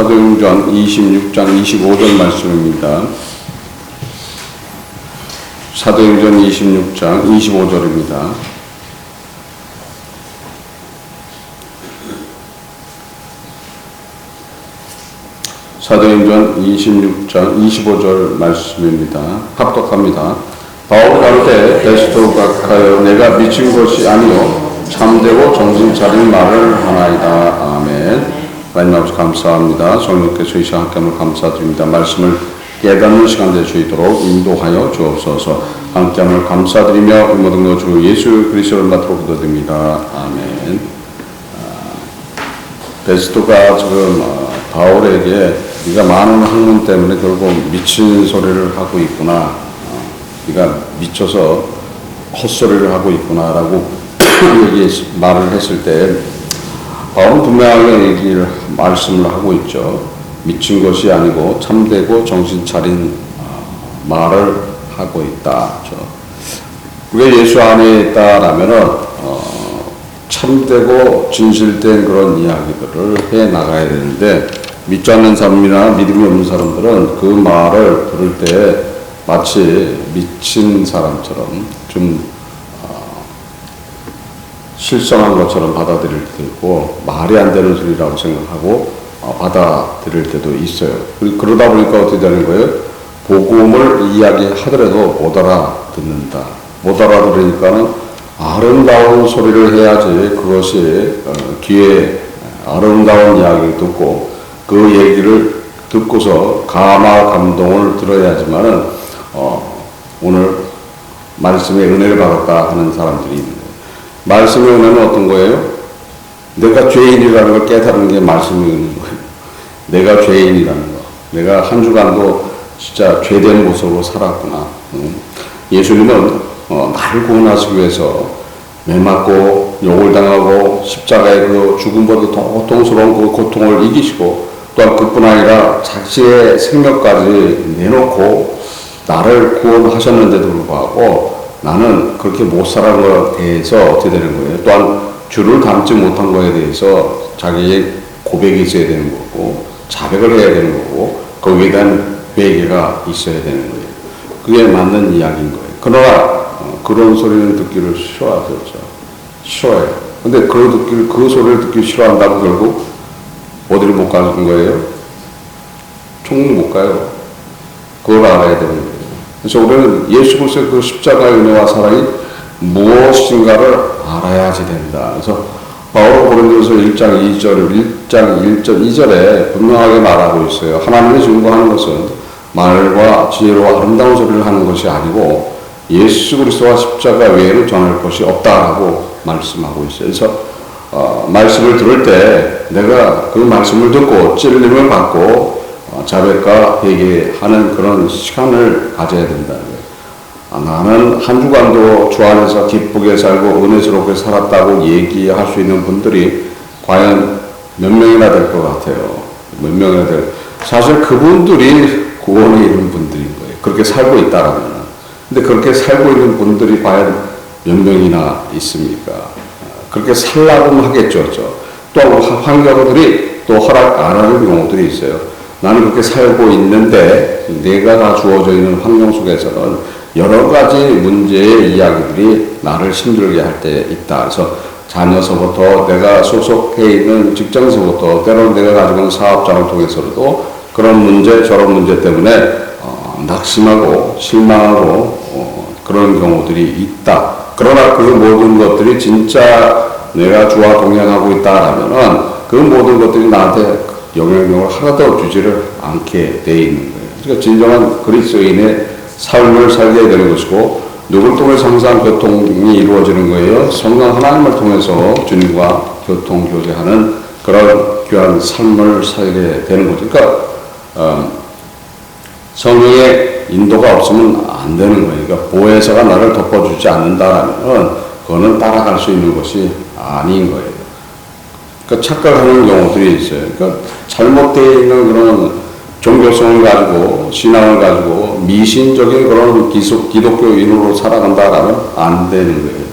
사도행전 26장 25절 말씀입니다. 사도행전 26장 25절입니다. 사도행전 26장 25절 말씀입니다. 합독합니다. 바울이 가로되 베스도 각하여 내가 미친 것이 아니요 참되고 정신 차린 말을 하나이다. 아멘. 하나님 아버지 감사합니다. 성령께서 이 시간 함께함을 감사드립니다. 말씀을 깨닫는 시간 될 수 있도록 인도하여 주옵소서. 함께함을 감사드리며 이 모든 것 주 예수 그리스도를 맡도록 기도드립니다. 아멘. 베스도가 지금 바울에게 네가 많은 학문 때문에 결국 미친 소리를 하고 있구나. 네가 미쳐서 헛소리를 하고 있구나라고 말을 했을 때 바울은 분명하게 말씀을 하고 있죠. 미친 것이 아니고 참되고 정신 차린 말을 하고 있다. 우리가 예수 안에 있다라면은 참되고 진실된 그런 이야기들을 해 나가야 되는데 믿지 않는 사람이나 믿음이 없는 사람들은 그 말을 들을 때 마치 미친 사람처럼 좀 실성한 것처럼 받아들일 때도 있고 말이 안 되는 소리라고 생각하고 받아들일 때도 있어요. 그러다 보니까 어떻게 되는 거예요? 복음을 이야기하더라도 못 알아듣는다. 못 알아들으니까는 아름다운 소리를 해야지 그것이 귀에 아름다운 이야기를 듣고 그 얘기를 듣고서 감동을 들어야지만은 오늘 말씀의 은혜를 받았다 하는 사람들이 있는 거예요. 말씀의 은혜는 어떤 거예요? 내가 죄인이라는 걸 깨달은 게 말씀의 은혜인 거예요. 내가 죄인이라는 거. 내가 한 주간도 진짜 죄된 모습으로 살았구나. 예수님은 나를 구원하시기 위해서 매 맞고 욕을 당하고 십자가의 그 죽음보다 더 고통스러운 그 고통을 이기시고 또한 그뿐 아니라 자신의 생명까지 내놓고 나를 구원하셨는데도 불구하고 나는 그렇게 못 살아간 것에 대해서 어떻게 되는 거예요? 또한 주를 닮지 못한 것에 대해서 자기의 고백이 있어야 되는 거고 자백을 해야 되는 거고 거기에 대한 회개가 있어야 되는 거예요. 그게 맞는 이야기인 거예요. 그러나 그런 소리는 듣기를 싫어하죠. 싫어해요. 근데 그 소리를 듣기 싫어한다고 결국 어디를 못 가는 거예요? 총무 못 가요. 그걸 알아야 되는 거예요. 그래서 우리는 예수 그리스도의 그 십자가의 은혜와 사랑이 무엇인가를 알아야지 된다. 그래서 바울은 고린도서 1장 2절에 분명하게 말하고 있어요. 하나님의 증거하는 것은 말과 지혜로 아름다운 소리를 하는 것이 아니고 예수 그리스도와 십자가 외에는 전할 것이 없다라고 말씀하고 있어요. 그래서 말씀을 들을 때 내가 그 말씀을 듣고 찔림을 받고 자백과 회개하는 그런 시간을 가져야 된다는 거예요. 나는 한 주간도 주 안에서 기쁘게 살고 은혜스럽게 살았다고 얘기할 수 있는 분들이 과연 몇 명이나 될 것 같아요. 몇 명이나 사실 그분들이 구원에 이른 분들인 거예요. 그렇게 살고 있다라면. 근데 그렇게 살고 있는 분들이 과연 몇 명이나 있습니까? 그렇게 살라고 하겠죠. 또 환경들이 또 허락 안 하는 경우들이 있어요. 나는 그렇게 살고 있는데 내가 다 주어져 있는 환경 속에서는 여러 가지 문제의 이야기들이 나를 힘들게 할 때 있다. 그래서 자녀서부터 내가 소속해 있는 직장에서부터 때로는 내가 가지고 있는 사업장을 통해서도 그런 문제 저런 문제 때문에 낙심하고 실망하고 그런 경우들이 있다. 그러나 그 모든 것들이 진짜 내가 주와 동행하고 있다라면은 그 모든 것들이 나한테 영향력을 하나도 주지를 않게 돼 있는 거예요. 그러니까 진정한 그리스도인의 삶을 살게 되는 것이고 누굴 통해서 항상 교통이 이루어지는 거예요. 성령 하나님을 통해서 주님과 교통 교제하는 그런 귀한 삶을 살게 되는 거죠. 그러니까 성령의 인도가 없으면 안 되는 거예요. 그러니까 보혜사가 나를 덮어주지 않는다라면 그거는 따라갈 수 있는 것이 아닌 거예요. 그러니까 착각하는 경우들이 있어요. 그러니까 잘못되어 있는 그런 종교성을 가지고 신앙을 가지고 미신적인 그런 기독교인으로 살아간다라면 안 되는 거예요.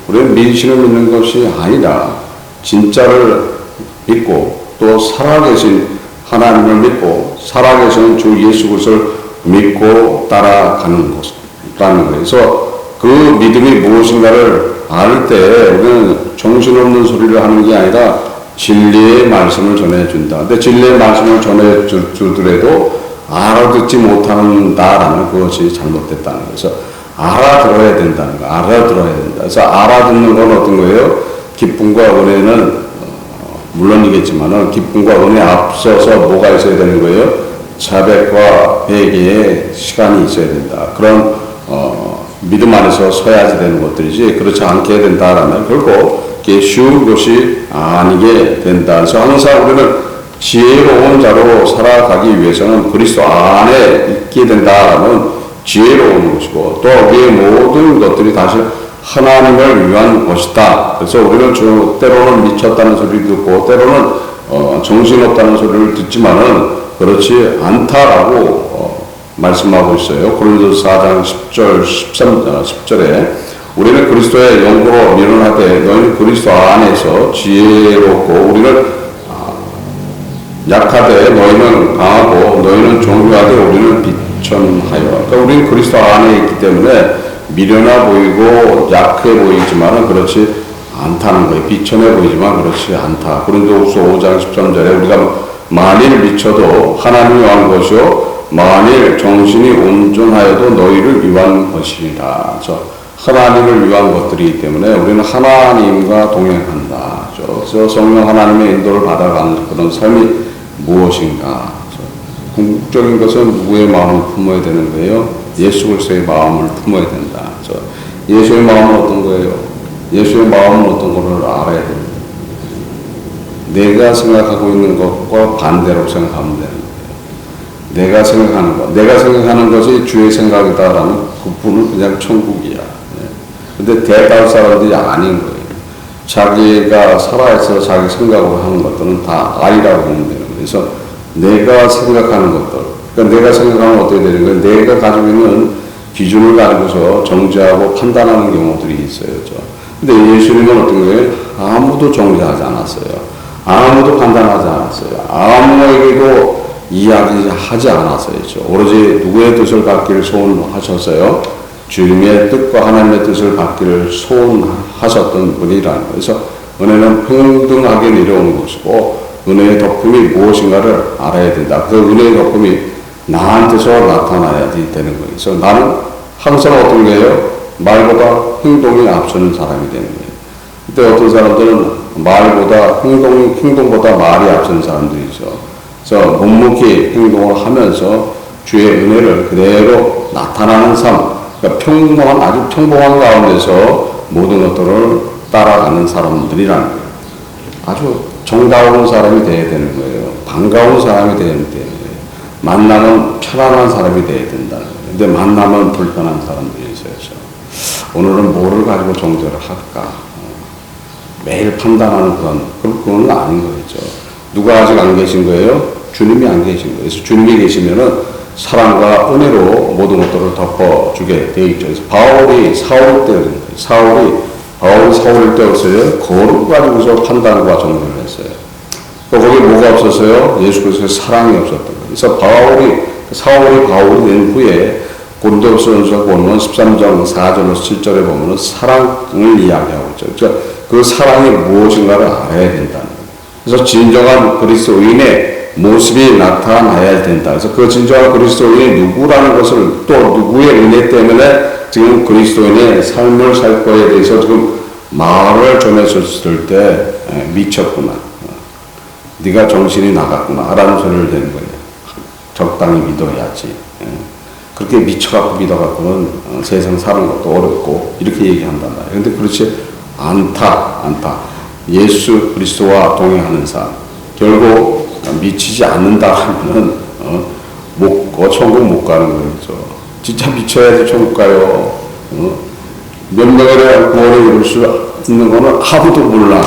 우리는 미신을 믿는 것이 아니라 진짜를 믿고 또 살아계신 하나님을 믿고 살아계신 주 예수 그리스도를 믿고 따라가는 것이라는 거예요. 그래서 그 믿음이 무엇인가를 알 때 우리는 정신없는 소리를 하는 게 아니라 진리의 말씀을 전해준다. 근데 진리의 말씀을 전해주더라도 알아듣지 못한다라는 그것이 잘못됐다는 거예요. 그래서 알아들어야 된다는 거예요. 알아들어야 된다. 그래서 알아듣는 건 어떤 거예요? 기쁨과 은혜는 물론이겠지만은 기쁨과 은혜 앞서서 뭐가 있어야 되는 거예요? 자백과 회개의 시간이 있어야 된다. 그런 믿음 안에서 서야지 되는 것들이지 그렇지 않게 된다라면 결국 이게 쉬운 것이 아니게 된다. 그래서 항상 우리는 지혜로운 자로 살아가기 위해서는 그리스도 안에 있게 된다라는 지혜로운 것이고 또 우리의 모든 것들이 다시 하나님을 위한 것이다. 그래서 우리는 때로는 미쳤다는 소리를 듣고 때로는 정신없다는 소리를 듣지만은 그렇지 않다라고 말씀하고 있어요. 고린도서 4장 10절, 10절에 우리는 그리스도의 영으로 밀어나되 너희는 그리스도 안에서 지혜롭고 우리는 약하되 너희는 강하고 너희는 존귀하되 우리는 비천하여. 그러니까 우리는 그리스도 안에 있기 때문에 미련해 보이고 약해 보이지만은 그렇지 않다는 거예요. 비천해 보이지만 그렇지 않다. 고린도후서 5장 13절에 우리가 만일 미쳐도 하나님이 위한 것이요 만일 정신이 온전하여도 너희를 위한 것이라. 하나님을 위한 것들이기 때문에 우리는 하나님과 동행한다. 그래서 성령 하나님의 인도를 받아가는 그런 삶이 무엇인가? 궁극적인 것은 누구의 마음을 품어야 되는 거예요? 예수 그리스도의 마음을 품어야 된다. 예수의 마음은 어떤 거예요? 예수의 마음은 어떤 것을 알아야 됩니다. 내가 생각하고 있는 것과 반대로 생각하면 되는 거예요. 내가 생각하는 것, 내가 생각하는 것이 주의 생각이다라는 그분은 그냥 천국이야. 근데 대다수 사람들이 아닌 거예요. 자기가 살아있어 자기 생각으로 하는 것들은 다 아니라고 보면 되는 거예요. 그래서 내가 생각하는 것들, 그러니까 내가 생각하면 어떻게 되는 거예요? 내가 가지고 있는 기준을 가지고서 정죄하고 판단하는 경우들이 있어요. 근데 예수님은 어떤 거예요? 아무도 정죄하지 않았어요. 아무도 판단하지 않았어요. 아무에게도 이야기하지 않았어요. 오로지 누구의 뜻을 받기를 소원하셨어요? 주님의 뜻과 하나님의 뜻을 받기를 소원하셨던 분이라는 거예요. 그래서 은혜는 평등하게 내려오는 것이고 은혜의 덕분이 무엇인가를 알아야 된다. 그 은혜의 덕분이 나한테서 나타나야 되는 거예요. 그래서 나는 항상 어떤 거예요? 말보다 행동이 앞서는 사람이 되는 거예요. 근데 어떤 사람들은 말보다 행동보다 말이 앞서는 사람들이 있어. 그래서 묵묵히 행동을 하면서 주의 은혜를 그대로 나타나는 삶, 그러니까 아주 평범한 가운데서 모든 것들을 따라가는 사람들이라는 거예요. 아주 정다운 사람이 되어야 되는 거예요. 반가운 사람이 되어야 되는 거예요. 만나면 편안한 사람이 되어야 된다는 거예요. 근데 만나면 불편한 사람들이 있어요. 오늘은 뭐를 가지고 정죄를 할까? 매일 판단하는 그건 아닌 거죠. 누가 아직 안 계신 거예요? 주님이 안 계신 거예요. 그래서 주님이 계시면은 사랑과 은혜로 모든 것들을 덮어주게 되어 있죠. 그래서 바울이 사울일 때였어요. 거룩 가지고서 판단과 정죄를 했어요. 거기 뭐가 없었어요? 예수 그리스도의 사랑이 없었던 거예요. 그래서 사울이 바울이 된 후에 고린도전서 보면 13장 4절에서 7절에 보면 사랑을 이야기하고 있죠. 그러니까 그 사랑이 무엇인가를 알아야 된다는 거예요. 그래서 진정한 그리스도인의 모습이 나타나야 된다. 그래서 그 진정한 그리스도인이 누구라는 것을 또 누구의 은혜 때문에 지금 그리스도인의 삶을 살 거에 대해서 지금 말을 전했을 때 미쳤구나. 네가 정신이 나갔구나. 라는 소리를 되는 거예요. 적당히 믿어야지. 그렇게 미쳐갖고 믿어갖고는 세상 사는 것도 어렵고 이렇게 얘기한단 말이에요. 근데 그렇지 않다. 예수 그리스도와 동행하는 삶. 결국 미치지 않는다면은 천국 못 가는 거죠. 진짜 미쳐야지 천국 가요. 몇 명에 대한 구원을 이룰 수 있는 거는 아무도 몰라.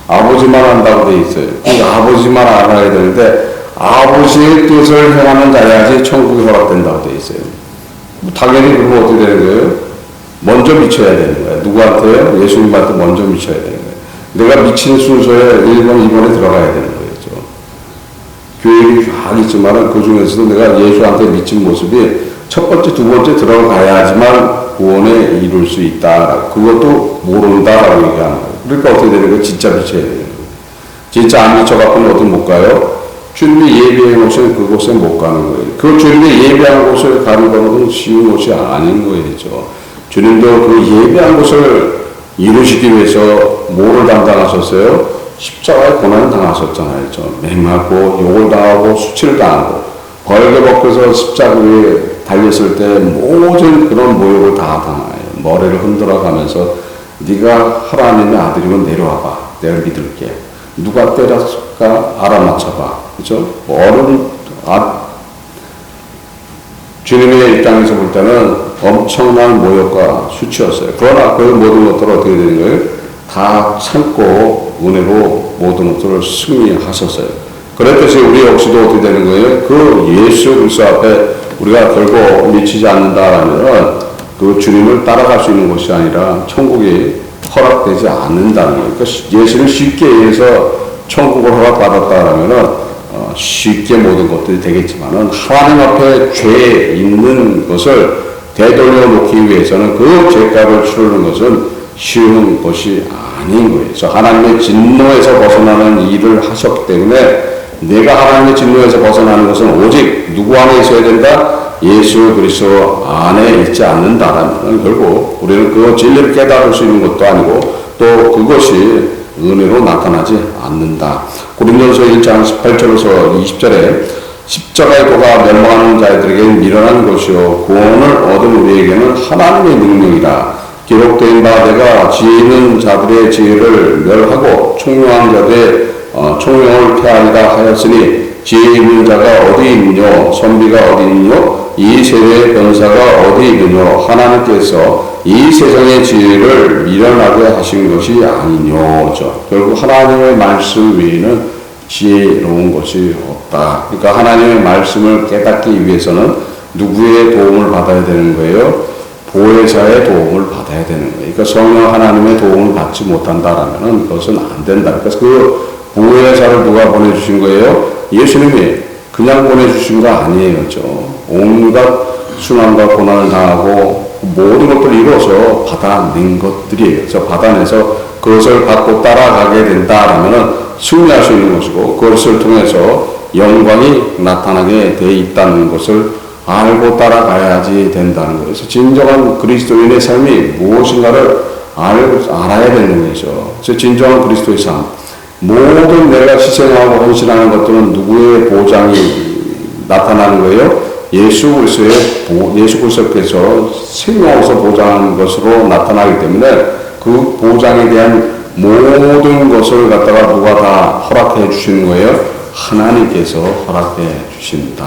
아버지만 안다고 돼 있어요. 그러니까 아버지만 알아야 되는데 아버지의 뜻을 행하는 자야지 천국이 허락된다고 돼 있어요. 당연히 그러면 어떻게 되는 거예요? 먼저 미쳐야 되는 거예요. 누구한테요? 예수님한테 먼저 미쳐야 되는 거예요. 내가 미친 순서에 1번, 2번에 들어가야 되는 거예요. 교육이 쫙 있지만은 그 중에서도 내가 예수한테 미친 모습이 첫 번째, 두 번째 들어가야지만 구원에 이룰 수 있다. 그것도 모른다라고 얘기하는 거예요. 그러니까 어떻게 되는 거예요? 진짜 미쳐야 되는 거예요. 진짜 안 미쳐갖고는 어디 못 가요? 주님이 예비해 놓으신 그곳에 못 가는 거예요. 그 주님이 예비한 곳을 가는 것은 쉬운 곳이 아닌 거죠. 주님도 그 예비한 곳을 이루시기 위해서 뭐를 담당하셨어요? 십자가의 고난을 당하셨잖아요. 맹하고 욕을 당하고 수치를 당하고 벌게벗겨서 십자가 위에 달렸을 때 모든 그런 모욕을 다 당해요. 머리를 흔들어 가면서 네가 하나님의 아들이면 내려와봐. 내가 믿을게. 누가 때렸을까 알아맞혀봐. 그죠? 주님의 입장에서 볼 때는 엄청난 모욕과 수치였어요. 그러나 그 모든 것들을 어떻게 되는 거예요? 다 참고 은혜로 모든 것들을 승리하셨어요. 그랬듯이 우리 역시도 어떻게 되는 거예요? 그 예수 그리스도 앞에 우리가 결국 미치지 않는다라면 그 주님을 따라갈 수 있는 것이 아니라 천국이 허락되지 않는다는 거예요. 그러니까 예수를 쉽게 위해서 천국을 허락받았다라면 쉽게 모든 것들이 되겠지만은 하나님 앞에 죄 있는 것을 되돌려 놓기 위해서는 그 죄값을 치르는 것은 쉬운 것이 아닌 거예요. 그래서 하나님의 진노에서 벗어나는 일을 하셨기 때문에 내가 하나님의 진노에서 벗어나는 것은 오직 누구 안에 있어야 된다? 예수 그리스도 안에 있지 않는다라면 결국 우리는 그 진리를 깨달을 수 있는 것도 아니고 또 그것이 은혜로 나타나지 않는다. 고린도서 1장 18절에서 20절에 십자가의 도가 멸망하는 자들에게 미련한 것이요 구원을 얻은 우리에게는 하나님의 능력이라. 기록된 바 내가 지혜 있는 자들의 지혜를 멸하고 총명한 자들의 총명을 폐하리라 하였으니 지혜 있는 자가 어디 있느뇨 선비가 어디 있느뇨 이 세대의 변사가 어디 있느뇨 하나님께서 이 세상의 지혜를 미련하게 하신 것이 아니뇨죠. 결국 하나님의 말씀 외에는 지혜로운 것이 없다. 그러니까 하나님의 말씀을 깨닫기 위해서는 누구의 도움을 받아야 되는 거예요? 보혜사의 도움을 받아야 되는 거예요. 그러니까 성령 하나님의 도움을 받지 못한다라면 그것은 안 된다. 그래서 그 보혜사를 누가 보내주신 거예요? 예수님이 그냥 보내주신 거 아니에요. 온갖 순환과 고난을 당하고 모든 것들을 이루어서 받아낸 것들이에요. 그래서 받아내서 그것을 받고 따라가게 된다라면 승리할 수 있는 것이고 그것을 통해서 영광이 나타나게 돼 있다는 것을 알고 따라가야지 된다는 거예요. 그래서 진정한 그리스도인의 삶이 무엇인가를 알아야 되는 거죠. 그래서 진정한 그리스도의 삶. 모든 내가 희생하고 헌신하는 것들은 누구의 보장이 나타나는 거예요? 예수 그리스도께서 생명으로서 보장하는 것으로 나타나기 때문에 그 보장에 대한 모든 것을 갖다가 누가 다 허락해 주시는 거예요? 하나님께서 허락해 주신다.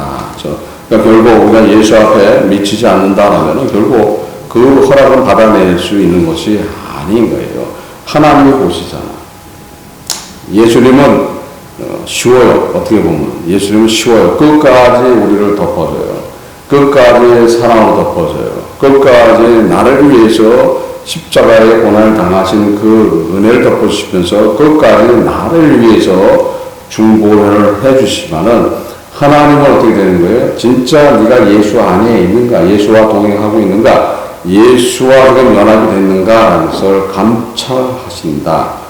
그러니까 결국 우리가 예수 앞에 미치지 않는다라면 결국 그 허락을 받아낼 수 있는 것이 아닌 거예요. 하나님이 보시잖아. 예수님은 쉬워요. 어떻게 보면 예수님은 쉬워요. 끝까지 우리를 덮어줘요. 끝까지 사랑으로 덮어줘요. 끝까지 나를 위해서 십자가의 고난을 당하신 그 은혜를 덮어주시면서 끝까지 나를 위해서 중보를 해주시면은 하나님은 어떻게 되는 거예요? 진짜 네가 예수 안에 있는가? 예수와 동행하고 있는가? 예수와 지금 연합이 됐는가? 그것을 감찰하신다.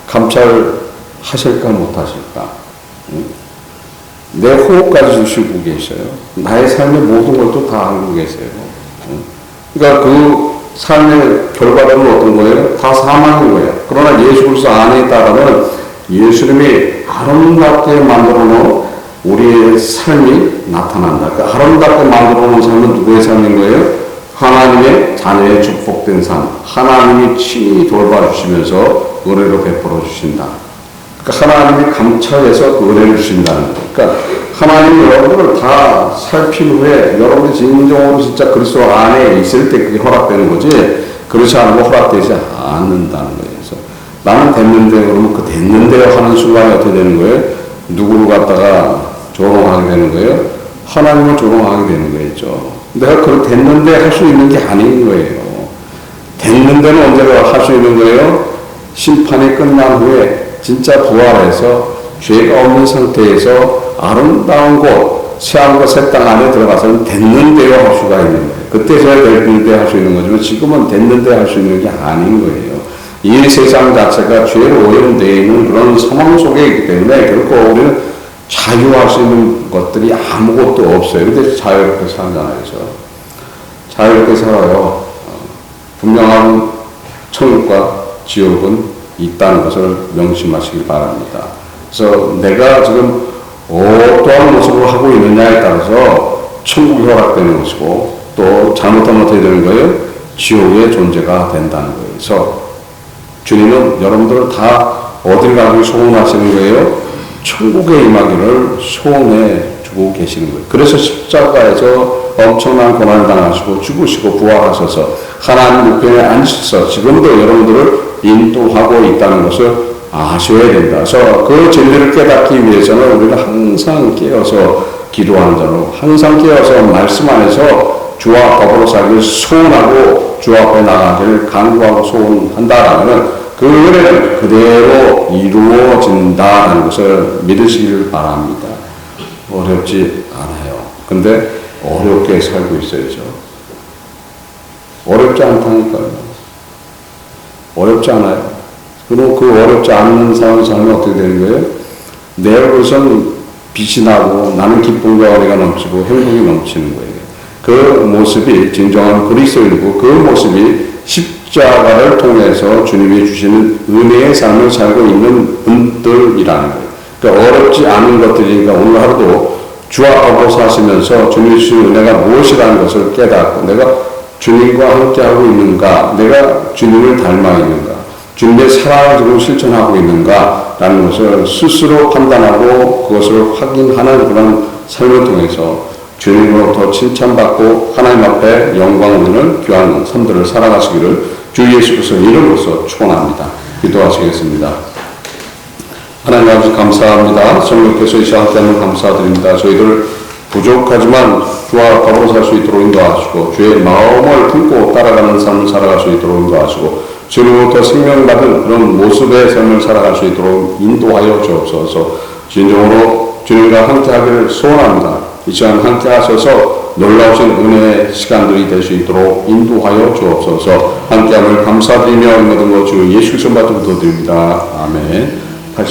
감찰하실까 못하실까? 내 호흡까지 주시고 계셔요. 나의 삶의 모든 것도 다 알고 계세요. 그러니까 그 삶의 결과들은 어떤 거예요? 다 사망인 거예요. 그러나 예수 그리스도 안에 있다라면 예수님이 아름답게 만들어 놓은 우리의 삶이 나타난다. 그 아름답게 만들어 놓은 삶은 누구의 삶인 거예요? 하나님의 자녀의 축복된 삶. 하나님이 친히 돌봐주시면서 은혜로 베풀어 주신다. 그러니까 하나님이 감찰해서 은혜를 주신다는 거예요. 그러니까 하나님이 여러분을 다 살핀 후에 여러분이 진정으로 진짜 그리스도 안에 있을 때 그게 허락되는 거지 그렇지 않으면 허락되지 않는다는 거예요. 그래서 나는 됐는데 그러면 그 됐는데 하는 순간에 어떻게 되는 거예요? 누구를 갖다가 조롱하게 되는 거예요? 하나님을 조롱하게 되는 거겠죠. 내가 그 됐는데 할 수 있는 게 아닌 거예요. 됐는데는 언제가 할 수 있는 거예요? 심판이 끝난 후에 진짜 부활해서 죄가 없는 상태에서 아름다운 곳, 새하늘과 새 땅 안에 들어가서는 됐는데요 할 수가 있는 거예요. 그때서야 됐는데 할 수 있는 거지만 지금은 됐는데 할 수 있는 게 아닌 거예요. 이 세상 자체가 죄로 오염되어 있는 그런 상황 속에 있기 때문에 결코 우리는 자유할 수 있는 것들이 아무것도 없어요. 근데 자유롭게 살잖아요. 자유롭게 살아요. 분명한 천국과 지옥은 있다는 것을 명심하시기 바랍니다. 그래서 내가 지금 어떠한 모습을 하고 있느냐에 따라서 천국이 허락되는 것이고 또 잘못하면 어떻게 되는 거예요? 지옥의 존재가 된다는 거예요. 그래서 주님은 여러분들을 다 어딜 가기 소원하시는 거예요? 천국에 임하기를 소원해 주고 계시는 거예요. 그래서 십자가에서 엄청난 고난을 당하시고 죽으시고 부활하셔서 하나님 우편에 앉으셔서 지금도 여러분들을 인도하고 있다는 것을 아셔야 된다. 그래서 그 진리를 깨닫기 위해서는 우리가 항상 깨어서 기도하는 자로 항상 깨어서 말씀 안에서 주와 더불어 살기를 소원하고 주 앞에 나가기를 간구하고 소원한다라는 그 은혜는 그대로 이루어진다는 것을 믿으시기를 바랍니다. 어렵지 않아요. 근데 어렵게 살고 있어야죠. 어렵지 않다니까요. 어렵지 않아요. 그리고 그 어렵지 않는 상황을 살면 어떻게 되는 거예요? 내 얼굴에서는 빛이 나고 나는 기쁨과 은혜가 넘치고 행복이 넘치는 거예요. 그 모습이 진정한 그리스도인이고 그 모습이 십자가를 통해서 주님이 주시는 은혜의 삶을 살고 있는 분들이라는 거예요. 그러니까 어렵지 않은 것들이니까 오늘 하루도 주와 더불어 사시면서 주님이 주신 은혜가 무엇이라는 것을 깨닫고 내가 주님과 함께하고 있는가, 내가 주님을 닮아 있는가, 주님의 사랑을 지금 실천하고 있는가 라는 것을 스스로 판단하고 그것을 확인하는 그런 삶을 통해서 주님으로부터 칭찬받고 하나님 앞에 영광을 귀한 삶들을 살아가시기를 주 예수 그리스도의 이름으로써 축원합니다. 기도하시겠습니다. 하나님 아버지 감사합니다. 성령께서 이 시간 때문에 감사드립니다. 저희들 부족하지만 주와 더불어 살 수 있도록 인도하시고 주의 마음을 품고 따라가는 삶을 살아갈 수 있도록 인도하시고 주님으로부터 생명받은 그런 모습의 삶을 살아갈 수 있도록 인도하여 주옵소서. 진정으로 주님과 함께하기를 소원합니다. 이 시간 함께 하셔서 놀라우신 은혜의 시간들이 될 수 있도록 인도하여 주옵소서. 함께함을 감사드리며 모든 것 주 예수 그리스도 받들어 드립니다. 아멘.